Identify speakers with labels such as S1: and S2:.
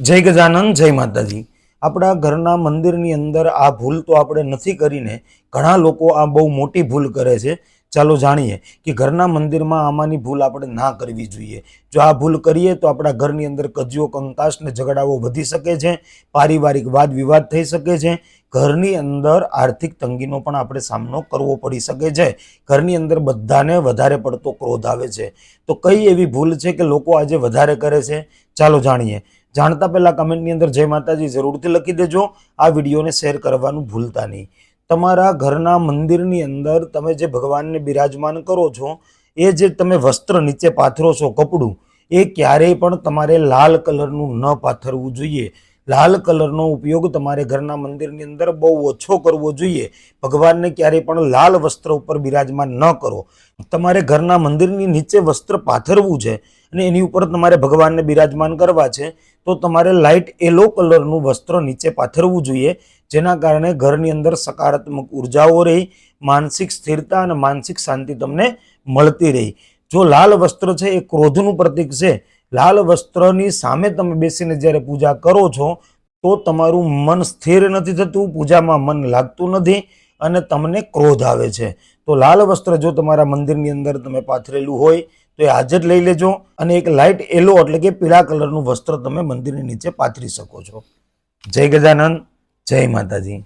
S1: જય ગજાનંદ, જય માતાજી। આપણા ઘરના મંદિરની અંદર આ ભૂલ તો આપણે નથી કરીને ઘણા લોકો આ બહુ મોટી ભૂલ કરે છે। ચાલો જાણીએ કે ઘરના મંદિરમાં આમાંની ભૂલ આપણે ના કરવી જોઈએ। જો આ ભૂલ કરીએ તો આપણા ઘરની અંદર કજિયો, કંકાસ ને ઝઘડાઓ વધી શકે છે, પારિવારિક વાદ વિવાદ થઈ શકે છે, ઘરની અંદર આર્થિક તંગીનો પણ આપણે સામનો કરવો પડી શકે છે, ઘરની અંદર બધાને વધારે પડતો ક્રોધ આવે છે। તો કઈ એવી ભૂલ છે કે લોકો આજે વધારે કરે છે? ચાલો જાણીએ। જાણતા પહેલા કમેન્ટની અંદર જય માતાજી જરૂરથી લખી દેજો। આ વિડીયોને શેર કરવાનું ભૂલતા નહીં। તમારા ઘરના મંદિરની અંદર તમે જે ભગવાનને બિરાજમાન કરો છો, એ જે તમે વસ્ત્ર નીચે પાથરો છો, કપડું, એ ક્યારેય પણ તમારે લાલ કલરનું ન પાથરવું જોઈએ। લાલ કલરનો ઉપયોગ તમારે ઘરના મંદિરની અંદર બહુ ઓછો કરવો જોઈએ। ભગવાનને ક્યારેય પણ લાલ વસ્ત્ર ઉપર બિરાજમાન ન કરો। તમારે ઘરના મંદિરની નીચે વસ્ત્ર પાથરવું છે અને એની ઉપર તમારે ભગવાનને બિરાજમાન કરવા છે, તો તમારે લાઇટ યલો કલરનું વસ્ત્ર નીચે પાથરવું જોઈએ, જેના કારણે ઘરની અંદર સકારાત્મક ઉર્જાઓ રહી, માનસિક સ્થિરતા અને માનસિક શાંતિ તમને મળતી રહી। જો લાલ વસ્ત્ર છે એ ક્રોધનું પ્રતીક છે, લાલ વસ્ત્રની સામે તમે બેસીને જ્યારે પૂજા કરો છો તો તમારું મન સ્થિર નથી થતું, પૂજામાં મન લાગતું નથી અને તમને ક્રોધ આવે છે। તો લાલ વસ્ત્ર જો તમારા મંદિરની અંદર તમે પાથરેલું હોય તો એ આજે જ લઈ લેજો અને એક લાઇટ યલો એટલે કે પીળા કલરનું વસ્ત્ર તમે મંદિરની નીચે પાથરી શકો છો। જય ગજાનંદ, જય માતાજી।